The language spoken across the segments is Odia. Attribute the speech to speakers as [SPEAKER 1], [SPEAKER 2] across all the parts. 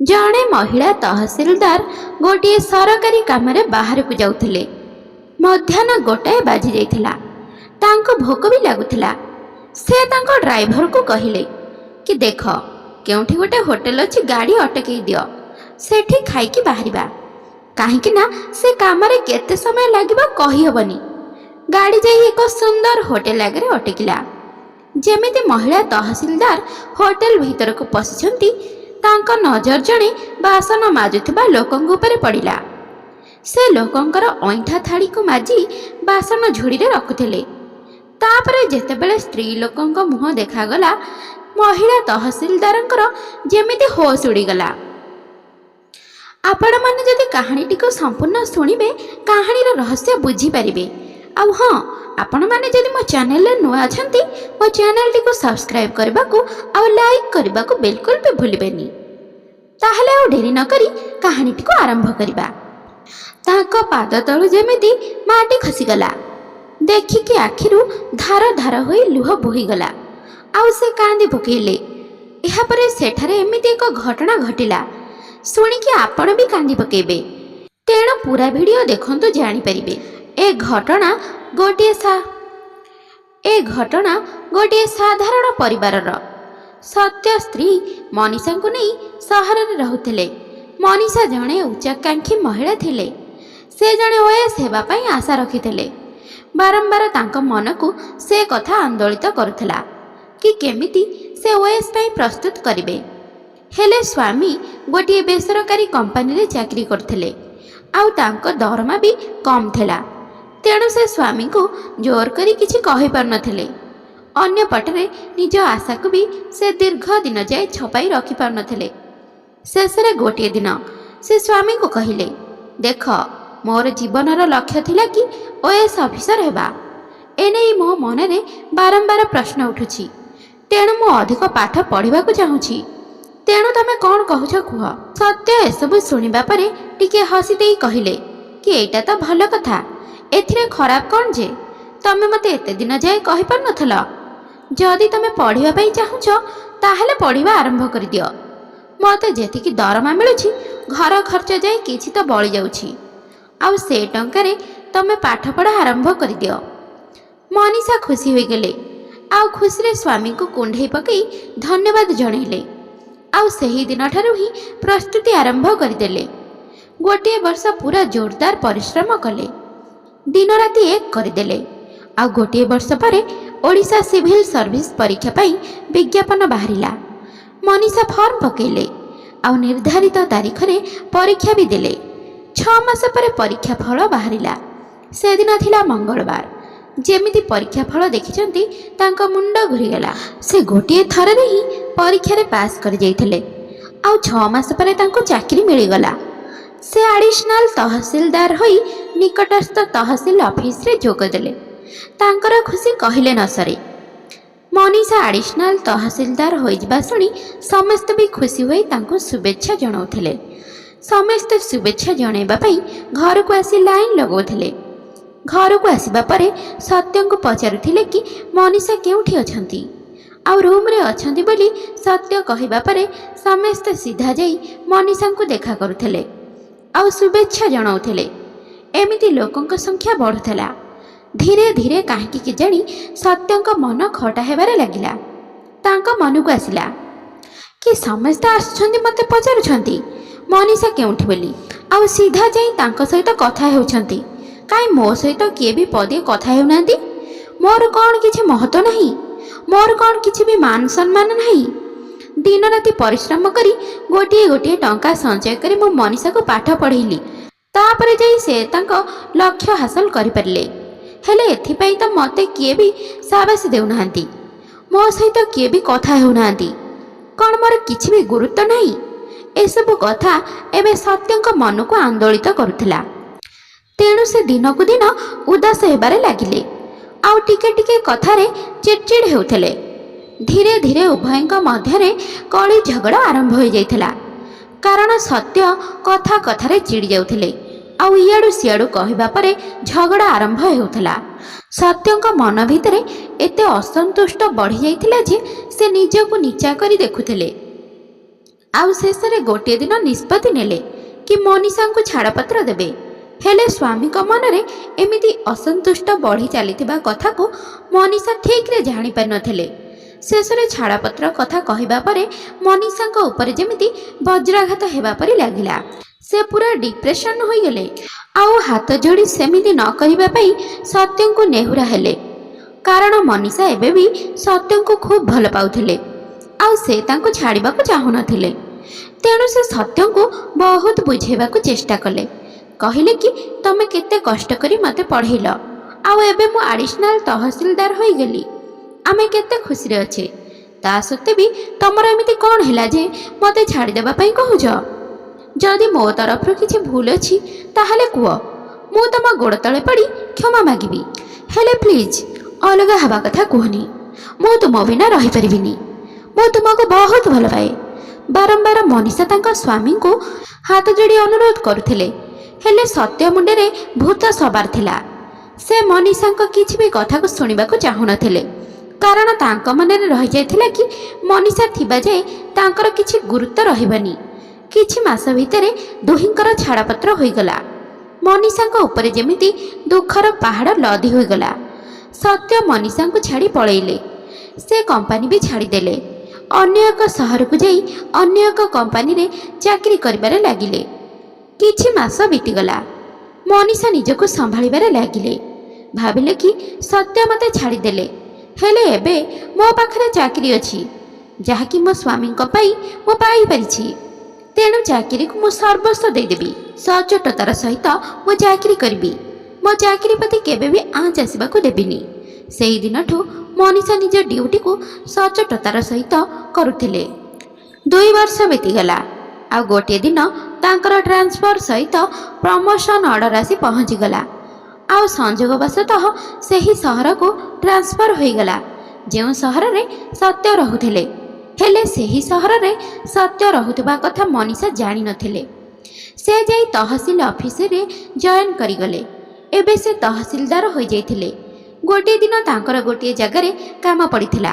[SPEAKER 1] ଜଣେ ମହିଳା ତହସିଲଦାର ଗୋଟିଏ ସରକାରୀ କାମରେ ବାହାରକୁ ଯାଉଥିଲେ। ମଧ୍ୟାହ୍ନ ଗୋଟାଏ ବାଜି ଯାଇଥିଲା। ତାଙ୍କୁ ଭୋକ ବି ଲାଗୁଥିଲା। ସେ ତାଙ୍କ ଡ୍ରାଇଭରକୁ କହିଲେ କି ଦେଖ, କେଉଁଠି ଗୋଟେ ହୋଟେଲ ଅଛି, ଗାଡ଼ି ଅଟକେଇ ଦିଅ, ସେଠି ଖାଇକି ବାହାରିବା। କାହିଁକି ନା ସେ କାମରେ କେତେ ସମୟ ଲାଗିବ କହିହେବନି। ଗାଡ଼ି ଯାଇ ଏକ ସୁନ୍ଦର ହୋଟେଲ ଆଗରେ ଅଟକିଲା। ଯେମିତି ମହିଳା ତହସିଲଦାର ହୋଟେଲ ଭିତରକୁ ପଶିଛନ୍ତି, ତାଙ୍କ ନଜର ଜଣେ ବାସନ ମାଜୁଥିବା ଲୋକଙ୍କ ଉପରେ ପଡ଼ିଲା। ସେ ଲୋକଙ୍କର ଅଇଁଠା ଥାଳିକୁ ମାଜି ବାସନ ଝୁଡ଼ିରେ ରଖୁଥିଲେ। ତାପରେ ଯେତେବେଳେ ସ୍ତ୍ରୀ ଲୋକଙ୍କ ମୁହଁ ଦେଖାଗଲା, ମହିଳା ତହସିଲଦାରଙ୍କର ଯେମିତି ହୋସ୍ ଉଡ଼ିଗଲା। ଆପଣମାନେ ଯଦି କାହାଣୀଟିକୁ ସମ୍ପୂର୍ଣ୍ଣ ଶୁଣିବେ, କାହାଣୀର ରହସ୍ୟ ବୁଝିପାରିବେ। ଆଉ ହଁ, ଆପଣମାନେ ଯଦି ମୋ ଚ୍ୟାନେଲରେ ନୂଆ ଅଛନ୍ତି, ମୋ ଚ୍ୟାନେଲଟିକୁ ସବସ୍କ୍ରାଇବ୍ କରିବାକୁ ଆଉ ଲାଇକ୍ କରିବାକୁ ବିଲକୁଲ ବି ଭୁଲିବେନି। ତାହେଲେ ଆଉ ଡେରି ନ କରି କାହାଣୀଟିକୁ ଆରମ୍ଭ କରିବା। ତାଙ୍କ ପାଦ ତଳୁ ଯେମିତି ମାଟି ଖସିଗଲା। ଦେଖିକି ଆଖିରୁ ଧାର ଧାର ହୋଇ ଲୁହ ବୋହିଗଲା। ଆଉ ସେ କାନ୍ଦି ପକେଇଲେ। ଏହାପରେ ସେଠାରେ ଏମିତି ଏକ ଘଟଣା ଘଟିଲା, ଶୁଣିକି ଆପଣ ବି କାନ୍ଦି ପକେଇବେ। ତେଣୁ ପୁରା ଭିଡ଼ିଓ ଦେଖନ୍ତୁ, ଜାଣିପାରିବେ। ଏ ଘଟଣା ଗୋଟିଏ ସାଧାରଣ ପରିବାରର। ସତ୍ୟ ସ୍ତ୍ରୀ ମନୀଷାଙ୍କୁ ନେଇ ସହରରେ ରହୁଥିଲେ। ମନୀଷା ଜଣେ ଉଚ୍ଚାକାଂକ୍ଷୀ ମହିଳା ଥିଲେ। ସେ ଜଣେ ଓଏଏସ୍ ହେବା ପାଇଁ ଆଶା ରଖିଥିଲେ। ବାରମ୍ବାର ତାଙ୍କ ମନକୁ ସେ କଥା ଆନ୍ଦୋଳିତ କରୁଥିଲା କି କେମିତି ସେ ଓଏଏସ୍ ପାଇଁ ପ୍ରସ୍ତୁତ କରିବେ। ହେଲେ ସ୍ୱାମୀ ଗୋଟିଏ ବେସରକାରୀ କମ୍ପାନୀରେ ଚାକିରି କରୁଥିଲେ, ଆଉ ତାଙ୍କ ଦରମା ବି କମ୍ ଥିଲା। ତେଣୁ ସେ ସ୍ୱାମୀଙ୍କୁ ଜୋର କରି କିଛି କହିପାରୁନଥିଲେ। ଅନ୍ୟପଟରେ ନିଜ ଆଶାକୁ ବି ସେ ଦୀର୍ଘ ଦିନ ଯାଏ ଛପାଇ ରଖିପାରୁନଥିଲେ। ଶେଷରେ ଗୋଟିଏ ଦିନ ସେ ସ୍ୱାମୀଙ୍କୁ କହିଲେ, ଦେଖ, ମୋର ଜୀବନର ଲକ୍ଷ୍ୟ ଥିଲା କି ଓଏଏସ୍ ଅଫିସର ହେବା। ଏନେଇ ମୋ ମନରେ ବାରମ୍ବାର ପ୍ରଶ୍ନ ଉଠୁଛି। ତେଣୁ ମୁଁ ଅଧିକ ପାଠ ପଢ଼ିବାକୁ ଚାହୁଁଛି। ତେଣୁ ତମେ କ'ଣ କହୁଛ କୁହ। ସତ୍ୟ ଏସବୁ ଶୁଣିବା ପରେ ଟିକେ ହସି ଦେଇ କହିଲେ କି ଏଇଟା ତ ଭଲ କଥା, ଏଥିରେ ଖରାପ କ'ଣ ଯେ ତମେ ମୋତେ ଏତେ ଦିନ ଯାଏ କହିପାରୁନଥିଲ। ଯଦି ତମେ ପଢ଼ିବା ପାଇଁ ଚାହୁଁଛ, ତାହେଲେ ପଢ଼ିବା ଆରମ୍ଭ କରିଦିଅ। ମୋତେ ଯେତିକି ଦରମା ମିଳୁଛି, ଘର ଖର୍ଚ୍ଚ ଯାଇ କିଛି ତ ବଳି ଯାଉଛି। ଆଉ ସେ ଟଙ୍କାରେ ତମେ ପାଠପଢ଼ା ଆରମ୍ଭ କରିଦିଅ। ମନୀଷା ଖୁସି ହୋଇଗଲେ। ଆଉ ଖୁସିରେ ସ୍ୱାମୀଙ୍କୁ କୁଣ୍ଢେଇ ପକାଇ ଧନ୍ୟବାଦ ଜଣାଇଲେ। ଆଉ ସେହି ଦିନଠାରୁ ହିଁ ପ୍ରସ୍ତୁତି ଆରମ୍ଭ କରିଦେଲେ। ଗୋଟିଏ ବର୍ଷ ପୁରା ଜୋରଦାର ପରିଶ୍ରମ କଲେ। ଦିନରାତି ଏକ କରିଦେଲେ। ଆଉ ଗୋଟିଏ ବର୍ଷ ପରେ ଓଡ଼ିଶା ସିଭିଲ ସର୍ଭିସ ପରୀକ୍ଷା ପାଇଁ ବିଜ୍ଞାପନ ବାହାରିଲା। ମନୀଷା ଫର୍ମ ପକାଇଲେ ଆଉ ନିର୍ଦ୍ଧାରିତ ତାରିଖରେ ପରୀକ୍ଷା ବି ଦେଲେ। 6 ମାସ ପରେ ପରୀକ୍ଷା ଫଳ ବାହାରିଲା। ସେଦିନ ଥିଲା ମଙ୍ଗଳବାର। ଯେମିତି ପରୀକ୍ଷା ଫଳ ଦେଖିଛନ୍ତି, ତାଙ୍କ ମୁଣ୍ଡ ଘୁରିଗଲା। ସେ ଗୋଟିଏ ଥରରେ ହିଁ ପରୀକ୍ଷାରେ ପାସ୍ କରିଯାଇଥିଲେ। ଆଉ 6 ମାସ ପରେ ତାଙ୍କୁ ଚାକିରି ମିଳିଗଲା। ସେ ଆଡ଼ିସନାଲ ତହସିଲଦାର ହୋଇ ନିକଟସ୍ଥ ତହସିଲ ଅଫିସରେ ଯୋଗ ଦେଲେ। ତାଙ୍କର ଖୁସି କହିଲେ ନ ସରେ। ମନୀଷା ଆଡ଼ିସନାଲ ତହସିଲଦାର ହୋଇଯିବା ଶୁଣି ସମସ୍ତେ ବି ଖୁସି ହୋଇ ତାଙ୍କୁ ଶୁଭେଚ୍ଛା ଜଣାଉଥିଲେ। ସମସ୍ତେ ଶୁଭେଚ୍ଛା ଜଣାଇବା ପାଇଁ ଘରକୁ ଆସି ଲାଇନ୍ ଲଗାଉଥିଲେ। ଘରକୁ ଆସିବା ପରେ ସତ୍ୟଙ୍କୁ ପଚାରୁଥିଲେ କି ମନୀଷା କେଉଁଠି ଅଛନ୍ତି। ଆଉ ରୁମ୍ରେ ଅଛନ୍ତି ବୋଲି ସତ୍ୟ କହିବା ପରେ ସମସ୍ତେ ସିଧା ଯାଇ ମନୀଷାଙ୍କୁ ଦେଖା କରୁଥିଲେ ଆଉ ଶୁଭେଚ୍ଛା ଜଣାଉଥିଲେ। ଏମିତି ଲୋକଙ୍କ ସଂଖ୍ୟା ବଢ଼ୁଥିଲା। ଧୀରେ ଧୀରେ କାହିଁକି କେଜାଣି ସତ୍ୟଙ୍କ ମନ ଖଟା ହେବାରେ ଲାଗିଲା। ତାଙ୍କ ମନକୁ ଆସିଲା କି ସମସ୍ତେ ଆସୁଛନ୍ତି, ମୋତେ ପଚାରୁଛନ୍ତି ମନୀଷା କେଉଁଠି ବୋଲି, ଆଉ ସିଧା ଯାଇ ତାଙ୍କ ସହିତ କଥା ହେଉଛନ୍ତି। କାହିଁ ମୋ ସହିତ କିଏ ବି ପଦେ କଥା ହେଉନାହାନ୍ତି। ମୋର କ'ଣ କିଛି ମହତ୍ଵ ନାହିଁ? ମୋର କ'ଣ କିଛି ବି ମାନ ସମ୍ମାନ ନାହିଁ? ଦିନରାତି ପରିଶ୍ରମ କରି ଗୋଟିଏ ଟଙ୍କା ସଞ୍ଚୟ କରି ମୁଁ ମନୀଷାକୁ ପାଠ ପଢ଼େଇଲି। ତାପରେ ଯାଇ ସେ ତାଙ୍କ ଲକ୍ଷ୍ୟ ହାସଲ କରିପାରିଲେ। ହେଲେ ଏଥିପାଇଁ ତ ମୋତେ କିଏ ବି ସାବାସି ଦେଉନାହାନ୍ତି। ମୋ ସହିତ କିଏ ବି କଥା ହେଉନାହାନ୍ତି। କ'ଣ ମୋର କିଛି ବି ଗୁରୁତ୍ୱ ନାହିଁ? ଏସବୁ କଥା ଏବେ ସତ୍ୟଙ୍କ ମନକୁ ଆନ୍ଦୋଳିତ କରୁଥିଲା। ତେଣୁ ସେ ଦିନକୁ ଦିନ ଉଦାସ ହେବାରେ ଲାଗିଲେ। ଆଉ ଟିକେ ଟିକେ କଥାରେ ଚିଡ଼ଚିଡ଼ ହେଉଥିଲେ। ଧୀରେ ଧୀରେ ଉଭୟଙ୍କ ମଧ୍ୟରେ କଳି ଝଗଡ଼ା ଆରମ୍ଭ ହୋଇଯାଇଥିଲା। କାରଣ ସତ୍ୟ କଥା କଥାରେ ଚିଡ଼ି ଯାଉଥିଲେ ଆଉ ଇଆଡ଼ୁ ସିଆଡ଼ୁ କହିବା ପରେ ଝଗଡ଼ା ଆରମ୍ଭ ହେଉଥିଲା। ସତ୍ୟଙ୍କ ମନ ଭିତରେ ଏତେ ଅସନ୍ତୁଷ୍ଟ ବଢ଼ିଯାଇଥିଲା ଯେ ସେ ନିଜକୁ ନିଚା କରି ଦେଖୁଥିଲେ। ଆଉ ଶେଷରେ ଗୋଟିଏ ଦିନ ନିଷ୍ପତ୍ତି ନେଲେ କି ମନୀଷାଙ୍କୁ ଛାଡ଼ପତ୍ର ଦେବେ। ହେଲେ ସ୍ୱାମୀଙ୍କ ମନରେ ଏମିତି ଅସନ୍ତୁଷ୍ଟ ବଢ଼ି ଚାଲିଥିବା କଥାକୁ ମନୀଷା ଠିକ୍ରେ ଜାଣିପାରିନଥିଲେ। ଶେଷରେ ଛାଡ଼ପତ୍ର କଥା କହିବା ପରେ ମନୀଷାଙ୍କ ଉପରେ ଯେମିତି ବଜ୍ରାଘାତ ହେବା ପରି ଲାଗିଲା। ସେ ପୁରା ଡିପ୍ରେସନ୍ ହୋଇଗଲେ। ଆଉ ହାତ ଯୋଡ଼ି ସେମିତି ନ କରିବା ପାଇଁ ସତ୍ୟଙ୍କୁ ନେହୁରା ହେଲେ। କାରଣ ମନୀଷା ଏବେ ବି ସତ୍ୟଙ୍କୁ ଖୁବ୍ ଭଲ ପାଉଥିଲେ ଆଉ ସେ ତାଙ୍କୁ ଛାଡ଼ିବାକୁ ଚାହୁଁନଥିଲେ। ତେଣୁ ସେ ସତ୍ୟଙ୍କୁ ବହୁତ ବୁଝେଇବାକୁ ଚେଷ୍ଟା କଲେ। କହିଲେ କି ତମେ କେତେ କଷ୍ଟ କରି ମୋତେ ପଢ଼େଇଲ, ଆଉ ଏବେ ମୁଁ ଆଡ଼ିସନାଲ୍ ତହସିଲଦାର ହୋଇଗଲି। ଆମେ କେତେ ଖୁସିରେ ଅଛେ। ତା ସତ୍ତ୍ୱେ ବି ତମର ଏମିତି କ'ଣ ହେଲା ଯେ ମୋତେ ଛାଡ଼ିଦେବା ପାଇଁ କହୁଛ? ଯଦି ମୋ ତରଫରୁ କିଛି ଭୁଲ ଅଛି ତାହେଲେ କୁହ, ମୁଁ ତମ ଗୋଡ଼ ତଳେ ପଡ଼ି କ୍ଷମା ମାଗିବି। ହେଲେ ପ୍ଲିଜ୍ ଅଲଗା ହେବା କଥା କୁହନି। ମୁଁ ତୁମ ବିନା ରହିପାରିବିନି। ମୁଁ ତୁମକୁ ବହୁତ ଭଲ ପାଏ। ବାରମ୍ବାର ମନୀଷା ତାଙ୍କ ସ୍ୱାମୀଙ୍କୁ ହାତ ଯୋଡ଼ି ଅନୁରୋଧ କରୁଥିଲେ। ହେଲେ ସତ୍ୟ ମୁଣ୍ଡରେ ଭୂତ ସବାର ଥିଲା। ସେ ମନୀଷାଙ୍କ କିଛି ବି କଥାକୁ ଶୁଣିବାକୁ ଚାହୁଁନଥିଲେ। କାରଣ ତାଙ୍କ ମନରେ ରହିଯାଇଥିଲା କି ମନୀଷା ଥିବା ଯାଏ ତାଙ୍କର କିଛି ଗୁରୁତ୍ୱ ରହିବନି। କିଛି ମାସ ଭିତରେ ଦୁହିଁଙ୍କର ଛାଡ଼ପତ୍ର ହୋଇଗଲା। ମନୀଷାଙ୍କ ଉପରେ ଯେମିତି ଦୁଃଖର ପାହାଡ଼ ଲଦି ହୋଇଗଲା। ସତ୍ୟ ମନୀଷାଙ୍କୁ ଛାଡ଼ି ପଳେଇଲେ। ସେ କମ୍ପାନୀ ବି ଛାଡ଼ିଦେଲେ। ଅନ୍ୟ ଏକ ସହରକୁ ଯାଇ ଅନ୍ୟ ଏକ କମ୍ପାନୀରେ ଚାକିରି କରିବାରେ ଲାଗିଲେ। କିଛି ମାସ ବିତିଗଲା। ମନୀଷା ନିଜକୁ ସମ୍ଭାଳିବାରେ ଲାଗିଲେ। ଭାବିଲେ କି ସତ୍ୟ ମୋତେ ଛାଡ଼ିଦେଲେ, ହେଲେ ଏବେ ମୋ ପାଖରେ ଚାକିରି ଅଛି ଯାହାକି ମୋ ସ୍ୱାମୀଙ୍କ ପାଇଁ ମୁଁ ପାଇପାରିଛି। ତେଣୁ ଚାକିରିକୁ ମୁଁ ସର୍ବସ୍ୱ ଦେଇଦେବି। ସଚ୍ଚୋଟତାର ସହିତ ମୁଁ ଚାକିରି କରିବି। ମୋ ଚାକିରି ପ୍ରତି କେବେ ବି ଆଞ୍ଚ ଆସିବାକୁ ଦେବିନି। ସେହିଦିନଠୁ ମନୀଷା ନିଜ ଡ୍ୟୁଟିକୁ ସଚ୍ଚୋଟତାର ସହିତ କରୁଥିଲେ। 2 ବର୍ଷ ବିତିଗଲା। ଆଉ ଗୋଟିଏ ଦିନ ତାଙ୍କର ଟ୍ରାନ୍ସଫର ସହିତ ପ୍ରମୋସନ୍ ଅର୍ଡ଼ର ଆସି ପହଞ୍ଚିଗଲା। ଆଉ ସଂଯୋଗବଶତଃ ସେହି ସହରକୁ ଟ୍ରାନ୍ସଫର ହୋଇଗଲା ଯେଉଁ ସହରରେ ସତ୍ୟ ରହୁଥିଲେ। ହେଲେ ସେହି ସହରରେ ସତ୍ୟ ରହୁଥିବା କଥା ମନୀଷା ଜାଣିନଥିଲେ। ସେ ଯାଇ ତହସିଲ ଅଫିସରେ ଜଏନ୍ କରିଗଲେ। ଏବେ ସେ ତହସିଲଦାର ହୋଇଯାଇଥିଲେ। ଗୋଟିଏ ଦିନ ତାଙ୍କର ଗୋଟିଏ ଜାଗାରେ କାମ ପଡ଼ିଥିଲା।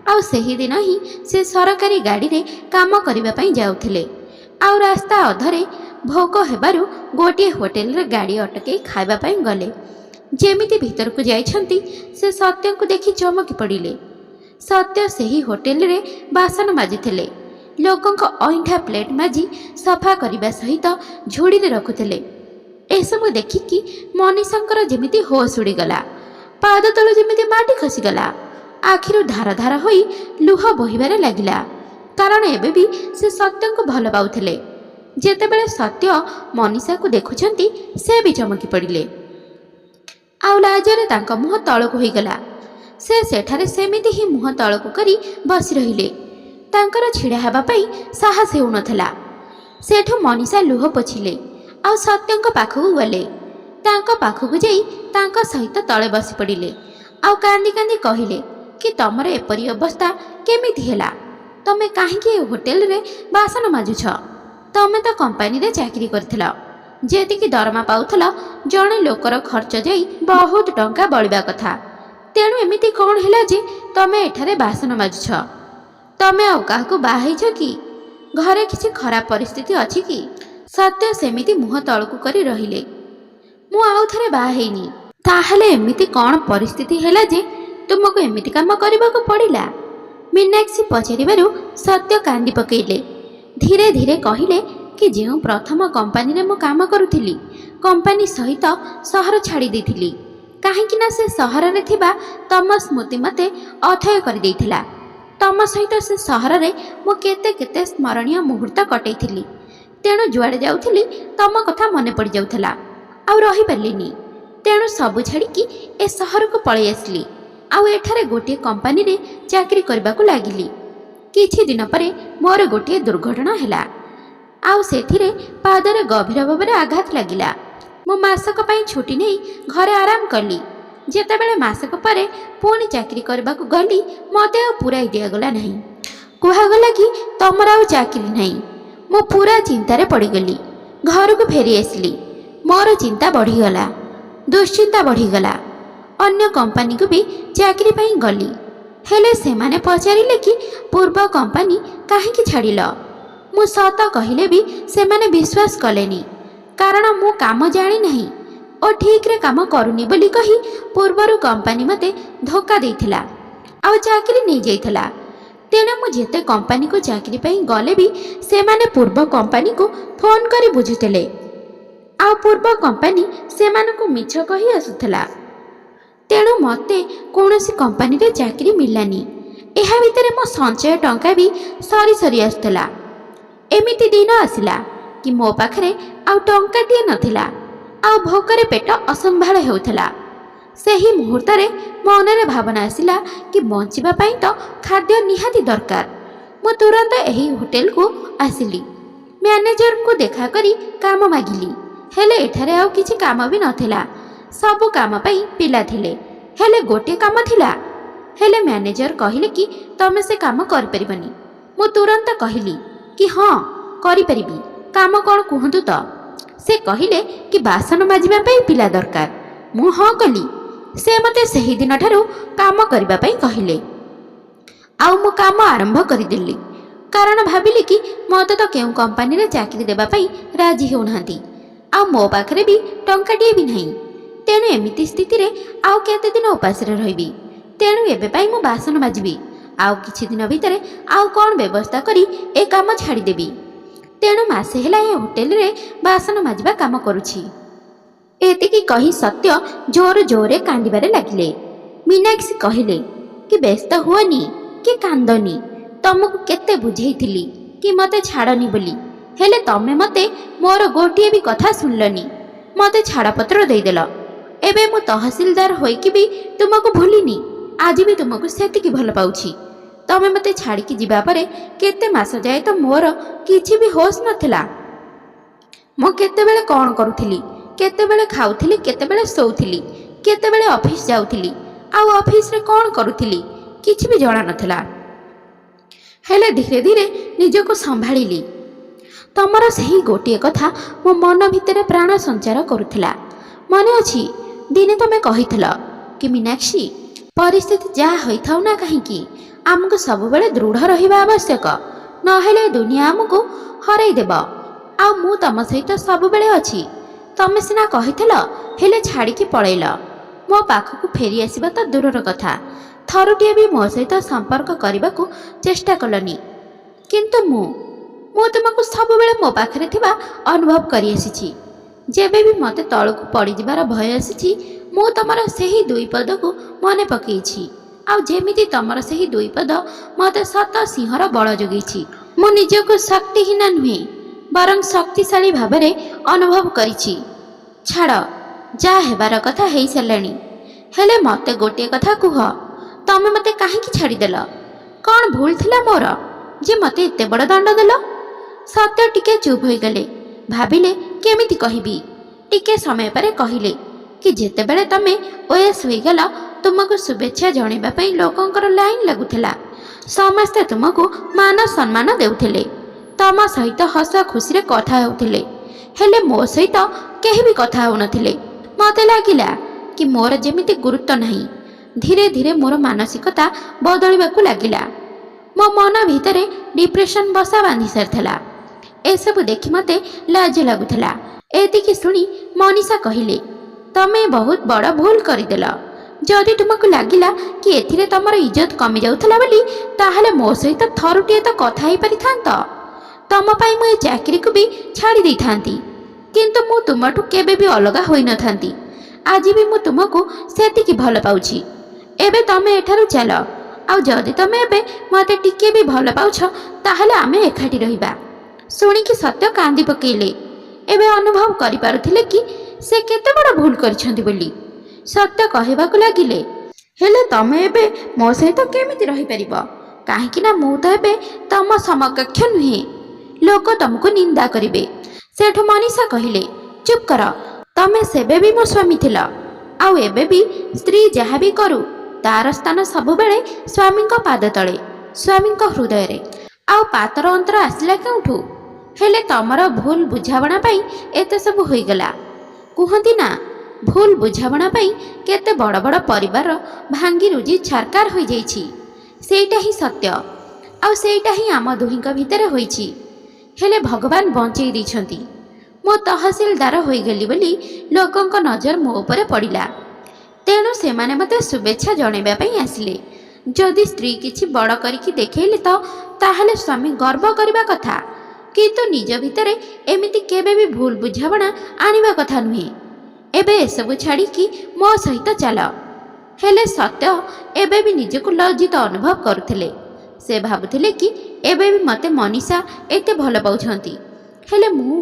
[SPEAKER 1] ଆଉ ସେହିଦିନ ହିଁ ସେ ସରକାରୀ ଗାଡ଼ିରେ କାମ କରିବା ପାଇଁ ଯାଉଥିଲେ। ଆଉ ରାସ୍ତା ଅଧରେ ଭୋକ ହେବାରୁ ଗୋଟିଏ ହୋଟେଲରେ ଗାଡ଼ି ଅଟକାଇ ଖାଇବା ପାଇଁ ଗଲେ। ଯେମିତି ଭିତରକୁ ଯାଇଛନ୍ତି ସେ ସତ୍ୟଙ୍କୁ ଦେଖି ଚମକି ପଡ଼ିଲେ। ସତ୍ୟ ସେହି ହୋଟେଲରେ ବାସନ ମାଜୁଥିଲେ। ଲୋକଙ୍କ ଅଇଁଠା ପ୍ଲେଟ୍ ମାଜି ସଫା କରିବା ସହିତ ଝୁଡ଼ିରେ ରଖୁଥିଲେ। ଏସବୁ ଦେଖିକି ମନୀଷାଙ୍କର ଯେମିତି ହୋସ୍ ଉଡ଼ିଗଲା। ପାଦ ତଳୁ ଯେମିତି ମାଟି ଖସିଗଲା। ଆଖିରୁ ଧାର ଧାର ହୋଇ ଲୁହ ବୋହିବାରେ ଲାଗିଲା। କାରଣ ଏବେ ବି ସେ ସତ୍ୟଙ୍କୁ ଭଲ ପାଉଥିଲେ। ଯେତେବେଳେ ସତ୍ୟ ମନୀଷାକୁ ଦେଖୁଛନ୍ତି ସେ ବି ଚମକି ପଡ଼ିଲେ। ଆଉ ଲାଜରେ ତାଙ୍କ ମୁହଁ ତଳକୁ ହୋଇଗଲା। ସେ ସେଠାରେ ସେମିତି ହିଁ ମୁହଁ ତଳକୁ କରି ବସି ରହିଲେ। ତାଙ୍କର ଛିଡ଼ା ହେବା ପାଇଁ ସାହସ ହେଉନଥିଲା। ସେଠୁ ମନୀଷା ଲୁହ ପୋଛିଲେ ଆଉ ସତ୍ୟଙ୍କ ପାଖକୁ ଗଲେ। ତାଙ୍କ ପାଖକୁ ଯାଇ ତାଙ୍କ ସହିତ ତଳେ ବସି ପଡ଼ିଲେ। ଆଉ କାନ୍ଦି କାନ୍ଦି କହିଲେ କି ତମର ଏପରି ଅବସ୍ଥା କେମିତି ହେଲା? ତମେ କାହିଁକି ଏ ହୋଟେଲରେ ବାସନ ମାଜୁଛ? ତମେ ତ କମ୍ପାନୀରେ ଚାକିରି କରିଥିଲ। ଯେତିକି ଦରମା ପାଉଥିଲ ଜଣେ ଲୋକର ଖର୍ଚ୍ଚ ଯାଇ ବହୁତ ଟଙ୍କା ବଳିବା କଥା। ତେଣୁ ଏମିତି କ'ଣ ହେଲା ଯେ ତମେ ଏଠାରେ ବାସନ ମାଜୁଛ? ତମେ ଆଉ କାହାକୁ ବାହା ହେଇଛ କି? ଘରେ କିଛି ଖରାପ ପରିସ୍ଥିତି ଅଛି କି? ସତ୍ୟ ସେମିତି ମୁହଁ ତଳକୁ କରି ରହିଲେ। ମୁଁ ଆଉ ଥରେ ବାହା ହେଇନି। ତାହେଲେ ଏମିତି କ'ଣ ପରିସ୍ଥିତି ହେଲା ଯେ ତୁମକୁ ଏମିତି କାମ କରିବାକୁ ପଡ଼ିଲା? ମୀନାକ୍ଷୀ ପଚାରିବାରୁ ସତ୍ୟ କାନ୍ଦି ପକାଇଲେ। ଧୀରେ ଧୀରେ କହିଲେ କି ଯେଉଁ ପ୍ରଥମ କମ୍ପାନୀରେ ମୁଁ କାମ କରୁଥିଲି, କମ୍ପାନୀ ସହିତ ସହର ଛାଡ଼ି ଦେଇଥିଲି। କାହିଁକିନା ସେ ସହରରେ ଥିବା ତମ ସ୍ମୃତି ମୋତେ ଅଥୟ କରିଦେଇଥିଲା। ତମ ସହିତ ସେ ସହରରେ ମୁଁ କେତେ କେତେ ସ୍ମରଣୀୟ ମୁହୂର୍ତ୍ତ କଟେଇଥିଲି। ତେଣୁ ଯୁଆଡ଼େ ଯାଉଥିଲି ତମ କଥା ମନେ ପଡ଼ିଯାଉଥିଲା। ଆଉ ରହିପାରିଲିନି। ତେଣୁ ସବୁ ଛାଡ଼ିକି ଏ ସହରକୁ ପଳେଇ ଆସିଲି। ଆଉ ଏଠାରେ ଗୋଟିଏ କମ୍ପାନୀରେ ଚାକିରି କରିବାକୁ ଲାଗିଲି। କିଛି ଦିନ ପରେ ମୋର ଗୋଟିଏ ଦୁର୍ଘଟଣା ହେଲା। ଆଉ ସେଥିରେ ପାଦରେ ଗଭୀର ଭାବରେ ଆଘାତ ଲାଗିଲା। ମୁଁ ମାସକ ପାଇଁ ଛୁଟି ନେଇ ଘରେ ଆରାମ କଲି। ଯେତେବେଳେ ମାସକ ପରେ ପୁଣି ଚାକିରି କରିବାକୁ ଗଲି ମୋତେ ଆଉ ପୁରାଇ ଦିଆଗଲା ନାହିଁ। କୁହାଗଲା କି ତମର ଆଉ ଚାକିରି ନାହିଁ। ମୁଁ ପୁରା ଚିନ୍ତାରେ ପଡ଼ିଗଲି। ଘରକୁ ଫେରି ଆସିଲି। ମୋର ଚିନ୍ତା ବଢ଼ିଗଲା। ଦୁଶ୍ଚିନ୍ତା ବଢ଼ିଗଲା। ଅନ୍ୟ କମ୍ପାନୀକୁ ବି ଚାକିରି ପାଇଁ ଗଲି। ହେଲେ ସେମାନେ ପଚାରିଲେ କି ପୂର୍ବ କମ୍ପାନୀ କାହିଁକି ଛାଡ଼ିଲ? ମୁଁ ସତ କହିଲେ ବି ସେମାନେ ବିଶ୍ୱାସ କଲେନି, କାରଣ ମୁଁ କାମ ଜାଣି ନାହିଁ ଓ ଠିକ୍ରେ କାମ କରୁନି ବୋଲି କହି ପୂର୍ବରୁ କମ୍ପାନୀ ମୋତେ ଧୋକା ଦେଇଥିଲା ଆଉ ଚାକିରି ନେଇଯାଇଥିଲା। ତେଣୁ ମୁଁ ଯେତେ କମ୍ପାନୀକୁ ଚାକିରି ପାଇଁ ଗଲେ ବି ସେମାନେ ପୂର୍ବ କମ୍ପାନୀକୁ ଫୋନ୍ କରି ବୁଝୁଥିଲେ ଆଉ ପୂର୍ବ କମ୍ପାନୀ ସେମାନଙ୍କୁ ମିଛ କହି ଆସୁଥିଲା। ତେଣୁ ମୋତେ କୌଣସି କମ୍ପାନୀରେ ଚାକିରି ମିଳିଲାନି। ଏହା ଭିତରେ ମୋ ସଞ୍ଚୟ ଟଙ୍କା ବି ସରି ସରି ଆସୁଥିଲା। ଏମିତି ଦିନ ଆସିଲା କି ମୋ ପାଖରେ ଆଉ ଟଙ୍କାଟିଏ ନଥିଲା ଆଉ ଭୋକରେ ପେଟ ଅସମ୍ଭାଳ ହେଉଥିଲା। ସେହି ମୁହୂର୍ତ୍ତରେ ମନରେ ଭାବନା ଆସିଲା କି ବଞ୍ଚିବା ପାଇଁ ତ ଖାଦ୍ୟ ନିହାତି ଦରକାର। ମୁଁ ତୁରନ୍ତ ଏହି ହୋଟେଲକୁ ଆସିଲି। ମ୍ୟାନେଜରଙ୍କୁ ଦେଖା କରି କାମ ମାଗିଲି, ହେଲେ ଏଠାରେ ଆଉ କିଛି କାମ ବି ନଥିଲା। ସବୁ କାମ ପାଇଁ ପିଲା ଥିଲେ, ହେଲେ ଗୋଟିଏ କାମ ଥିଲା। ହେଲେ ମ୍ୟାନେଜର କହିଲେ କି ତମେ ସେ କାମ କରିପାରିବନି। ମୁଁ ତୁରନ୍ତ କହିଲି କି ହଁ କରିପାରିବି, କାମ କ'ଣ କୁହନ୍ତୁ ତ। ସେ କହିଲେ କି ବାସନ ମାଜିବା ପାଇଁ ପିଲା ଦରକାର। ମୁଁ ହଁ କଲି। ସେ ମୋତେ ସେହିଦିନଠାରୁ କାମ କରିବା ପାଇଁ କହିଲେ ଆଉ ମୁଁ କାମ ଆରମ୍ଭ କରିଦେଲି, କାରଣ ଭାବିଲି କି ମୋତେ ତ କେଉଁ କମ୍ପାନୀରେ ଚାକିରି ଦେବା ପାଇଁ ରାଜି ହେଉନାହାନ୍ତି ଆଉ ମୋ ପାଖରେ ବି ଟଙ୍କାଟିଏ ବି ନାହିଁ। ତେଣୁ ଏମିତି ସ୍ଥିତିରେ ଆଉ କେତେ ଦିନ ଉପାସରେ ରହିବି। ତେଣୁ ଏବେ ପାଇଁ ମୁଁ ବାସନ ମାଜିବି, ଆଉ କିଛି ଦିନ ଭିତରେ ଆଉ କ'ଣ ବ୍ୟବସ୍ଥା କରି ଏ କାମ ଛାଡ଼ିଦେବି। ତେଣୁ ମାସେ ହେଲା ଏ ହୋଟେଲରେ ବାସନ ମାଜିବା କାମ କରୁଛି। ଏତିକି କହି ସତ୍ୟ ଜୋର ଜୋରରେ କାନ୍ଦିବାରେ ଲାଗିଲେ। ମୀନାକ୍ଷୀ କହିଲେ କି ବ୍ୟସ୍ତ ହୁଅନି କି କାନ୍ଦନି, ତମକୁ କେତେ ବୁଝେଇଥିଲି କି ମୋତେ ଛାଡ଼ନି ବୋଲି, ହେଲେ ତମେ ମୋତେ ମୋର ଗୋଟିଏ ବି କଥା ଶୁଣିଲନି। ମୋତେ ଛାଡ଼ପତ୍ର ଦେଇଦେଲ। ଏବେ ମୁଁ ତହସିଲଦାର ହୋଇକି ବି ତୁମକୁ ଭୁଲିନି, ଆଜି ବି ତୁମକୁ ସେତିକି ଭଲ ପାଉଛି। ତମେ ମୋତେ ଛାଡ଼ିକି ଯିବା ପରେ କେତେ ମାସ ଯାଏ ତ ମୋର କିଛି ବି ହୋସ୍ ନଥିଲା। ମୁଁ କେତେବେଳେ କ'ଣ କରୁଥିଲି, କେତେବେଳେ ଖାଉଥିଲି, କେତେବେଳେ ଶୋଉଥିଲି, କେତେବେଳେ ଅଫିସ ଯାଉଥିଲି ଆଉ ଅଫିସରେ କ'ଣ କରୁଥିଲି କିଛି ବି ଜଣା ନଥିଲା। ହେଲେ ଧୀରେ ଧୀରେ ନିଜକୁ ସମ୍ଭାଳିଲି। ତମର ସେହି ଗୋଟିଏ କଥା ମୋ ମନ ଭିତରେ ପ୍ରାଣ ସଞ୍ଚାର କରୁଥିଲା। ମନେ ଅଛି ଦିନେ ତମେ କହିଥିଲ କି ମୀନାକ୍ଷୀ, ପରିସ୍ଥିତି ଯାହା ହୋଇଥାଉ ନା କାହିଁକି ଆମକୁ ସବୁବେଳେ ଦୃଢ଼ ରହିବା ଆବଶ୍ୟକ, ନହେଲେ ଦୁନିଆ ଆମକୁ ହରାଇ ଦେବ। ଆଉ ମୁଁ ତମ ସହିତ ସବୁବେଳେ ଅଛି। ତମେ ସିନା କହିଥିଲ, ହେଲେ ଛାଡ଼ିକି ପଳେଇଲ। ମୋ ପାଖକୁ ଫେରି ଆସିବା ତ ଦୂରର କଥା, ଥରୁଟିଏ ବି ମୋ ସହିତ ସମ୍ପର୍କ କରିବାକୁ ଚେଷ୍ଟା କଲନି। କିନ୍ତୁ ମୁଁ ତୁମକୁ ସବୁବେଳେ ମୋ ପାଖରେ ଥିବା ଅନୁଭବ କରିଆସିଛି। ଯେବେ ବି ମୋତେ ତଳକୁ ପଡ଼ିଯିବାର ଭୟ ଆସିଛି, ମୁଁ ତମର ସେହି ଦୁଇ ପଦକୁ ମନେ ପକାଇଛି। ଆଉ ଯେମିତି ତମର ସେହି ଦୁଇ ପଦ ମୋତେ ସତ ସିଂହର ବଳ ଯୋଗାଇଛି। ମୁଁ ନିଜକୁ ଶକ୍ତିହୀନ ନୁହେଁ, ବରଂ ଶକ୍ତିଶାଳୀ ଭାବରେ ଅନୁଭବ କରିଛି। ଛାଡ଼, ଯାହା ହେବାର କଥା ହେଇସାରିଲାଣି। ହେଲେ ମୋତେ ଗୋଟିଏ କଥା କୁହ, ତମେ ମୋତେ କାହିଁକି ଛାଡ଼ିଦେଲ? କ'ଣ ଭୁଲ ଥିଲା ମୋର ଯେ ମୋତେ ଏତେ ବଡ଼ ଦଣ୍ଡ ଦେଲ? ସତ୍ୟ ଟିକେ ଚୁପ୍ ହୋଇଗଲେ। ଭାବିଲେ କେମିତି କହିବି। ଟିକେ ସମୟ ପରେ କହିଲେ କି ଯେତେବେଳେ ତମେ ଓଏସ୍ ହୋଇଗଲ, ତୁମକୁ ଶୁଭେଚ୍ଛା ଜଣାଇବା ପାଇଁ ଲୋକଙ୍କର ଲାଇନ୍ ଲାଗୁଥିଲା। ସମସ୍ତେ ତୁମକୁ ମାନ ସମ୍ମାନ ଦେଉଥିଲେ, ତମ ସହିତ ହସ ଖୁସିରେ କଥା ହେଉଥିଲେ, ହେଲେ ମୋ ସହିତ କେହି ବି କଥା ହେଉନଥିଲେ। ମୋତେ ଲାଗିଲା କି ମୋର ଯେମିତି ଗୁରୁତ୍ୱ ନାହିଁ। ଧୀରେ ଧୀରେ ମୋର ମାନସିକତା ବଦଳିବାକୁ ଲାଗିଲା। ମୋ ମନ ଭିତରେ ଡିପ୍ରେସନ୍ ବସା ବାନ୍ଧି ସାରିଥିଲା। ଏସବୁ ଦେଖି ମୋତେ ଲାଜ ଲାଗୁଥିଲା। ଏତିକି ଶୁଣି ମନୀଷା କହିଲେ, ତମେ ବହୁତ ବଡ଼ ଭୁଲ କରିଦେଲ। ଯଦି ତୁମକୁ ଲାଗିଲା କି ଏଥିରେ ତମର ଇଜ୍ଜତ କମିଯାଉଥିଲା ବୋଲି, ତାହେଲେ ମୋ ସହିତ ଥରୁଟିଏ ତ କଥା ହେଇପାରିଥାନ୍ତ। ତମ ପାଇଁ ମୁଁ ଏ ଚାକିରିକୁ ବି ଛାଡ଼ି ଦେଇଥାନ୍ତି, କିନ୍ତୁ ମୁଁ ତୁମଠୁ କେବେ ବି ଅଲଗା ହୋଇନଥାନ୍ତି। ଆଜି ବି ମୁଁ ତୁମକୁ ସେତିକି ଭଲ ପାଉଛି। ଏବେ ତମେ ଏଠାରୁ ଚାଲ, ଆଉ ଯଦି ତମେ ଏବେ ମୋତେ ଟିକେ ବି ଭଲ ପାଉଛ, ତାହେଲେ ଆମେ ଏକାଠି ରହିବା। ଶୁଣିକି ସତ୍ୟ କାନ୍ଦି ପକେଇଲେ। ଏବେ ଅନୁଭବ କରିପାରୁଥିଲେ କି ସେ କେତେ ବଡ଼ ଭୁଲ କରିଛନ୍ତି ବୋଲି। ସତ୍ୟ କହିବାକୁ ଲାଗିଲେ, ହେଲେ ତମେ ଏବେ ମୋ ସହିତ କେମିତି ରହିପାରିବ? କାହିଁକି ନା ମୁଁ ତ ଏବେ ତମ ସମକକ୍ଷ ନୁହେଁ। ଲୋକ ତମକୁ ନିନ୍ଦା କରିବେ। ସେଠୁ ମନୀଷା କହିଲେ, ଚୁପ୍ କର। ତମେ ସେବେ ବି ମୋ ସ୍ୱାମୀ ଥିଲ, ଆଉ ଏବେ ବି ସ୍ତ୍ରୀ ଯାହା ବି କରୁ ତାର ସ୍ଥାନ ସବୁବେଳେ ସ୍ୱାମୀଙ୍କ ପାଦ ତଳେ, ସ୍ୱାମୀଙ୍କ ହୃଦୟରେ। ଆଉ ପାତର ଅନ୍ତର ଆସିଲା କେଉଁଠୁ? ହେଲେ ତମର ଭୁଲ ବୁଝାମଣା ପାଇଁ ଏତେ ସବୁ ହୋଇଗଲା। କୁହନ୍ତି ନା, ଭୁଲ ବୁଝାମଣା ପାଇଁ କେତେ ବଡ଼ ବଡ଼ ପରିବାର ଭାଙ୍ଗି ରୁଜି ଛାରକାର ହୋଇଯାଇଛି। ସେଇଟା ହିଁ ସତ୍ୟ, ଆଉ ସେଇଟା ହିଁ ଆମ ଦୁହିଁଙ୍କ ଭିତରେ ହୋଇଛି। ହେଲେ ଭଗବାନ ବଞ୍ଚେଇ ଦେଇଛନ୍ତି। ମୁଁ ତହସିଲଦାର ହୋଇଗଲି ବୋଲି ଲୋକଙ୍କ ନଜର ମୋ ଉପରେ ପଡ଼ିଲା। ତେଣୁ ସେମାନେ ମୋତେ ଶୁଭେଚ୍ଛା ଜଣାଇବା ପାଇଁ ଆସିଲେ। ଯଦି ସ୍ତ୍ରୀ କିଛି ବଡ଼ କରିକି ଦେଖେଇଲେ ତ ତାହେଲେ ସ୍ୱାମୀ ଗର୍ବ କରିବା କଥା, କିନ୍ତୁ ନିଜ ଭିତରେ ଏମିତି କେବେ ବି ଭୁଲ ବୁଝାମଣା ଆଣିବା କଥା ନୁହେଁ। ଏବେ ଏସବୁ ଛାଡ଼ିକି ମୋ ସହିତ ଚାଲ। ହେଲେ ସତ୍ୟ ଏବେ ବି ନିଜକୁ ଲଜ୍ଜିତ ଅନୁଭବ କରୁଥିଲେ। ସେ ଭାବୁଥିଲେ କି ଏବେ ବି ମୋତେ ମନୀଷା ଏତେ ଭଲ ପାଉଛନ୍ତି। ହେଲେ ମୁଁ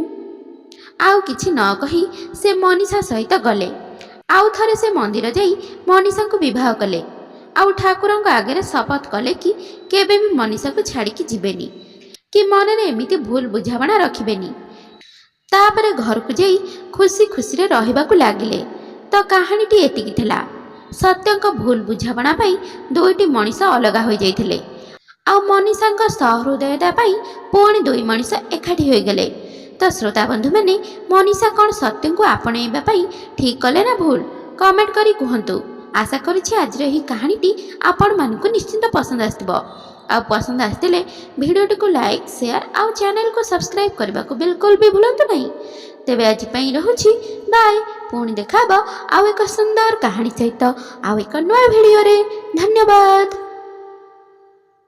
[SPEAKER 1] ଆଉ କିଛି ନ କହି ସେ ମନୀଷା ସହିତ ଗଲେ। ଆଉ ଥରେ ସେ ମନ୍ଦିର ଯାଇ ମନୀଷାଙ୍କୁ ବିବାହ କଲେ। ଆଉ ଠାକୁରଙ୍କ ଆଗରେ ଶପଥ କଲେ କି କେବେ ବି ମନୀଷାକୁ ଛାଡ଼ିକି ଯିବେନି, କି ମନରେ ଏମିତି ଭୁଲ ବୁଝାମଣା ରଖିବେନି। ତାପରେ ଘରକୁ ଯାଇ ଖୁସି ଖୁସିରେ ରହିବାକୁ ଲାଗିଲେ। ତ କାହାଣୀଟି ଏତିକି ଥିଲା। ସତ୍ୟଙ୍କ ଭୁଲ ବୁଝାମଣା ପାଇଁ ଦୁଇଟି ମଣିଷ ଅଲଗା ହୋଇଯାଇଥିଲେ। ଆଉ ମନୀଷାଙ୍କ ସହୃଦୟତା ପାଇଁ ପୁଣି ଦୁଇ ମଣିଷ ଏକାଠି ହୋଇଗଲେ। ତ ଶ୍ରୋତାବନ୍ଧୁମାନେ, ମନୀଷା କ'ଣ ସତ୍ୟଙ୍କୁ ଆପଣେଇବା ପାଇଁ ଠିକ୍ କଲେ ନା ଭୁଲ? କମେଣ୍ଟ କରି କୁହନ୍ତୁ। ଆଶା କରୁଛି ଆଜିର ଏହି କାହାଣୀଟି ଆପଣମାନଙ୍କୁ ନିଶ୍ଚିନ୍ତ ପସନ୍ଦ ଆସିଥିବ। ଆଉ ପସନ୍ଦ ଆସିଥିଲେ ଭିଡ଼ିଓଟିକୁ ଲାଇକ୍, ସେୟାର ଆଉ ଚ୍ୟାନେଲକୁ ସବସ୍କ୍ରାଇବ୍ କରିବାକୁ ବିଲକୁଲ ବି ଭୁଲନ୍ତୁ ନାହିଁ। ତେବେ ଆଜି ପାଇଁ ରହୁଛି, ବାଏ। ପୁଣି ଦେଖା ହେବ ଆଉ ଏକ ସୁନ୍ଦର କାହାଣୀ ସହିତ ଆଉ ଏକ ନୂଆ ଭିଡ଼ିଓରେ। ଧନ୍ୟବାଦ।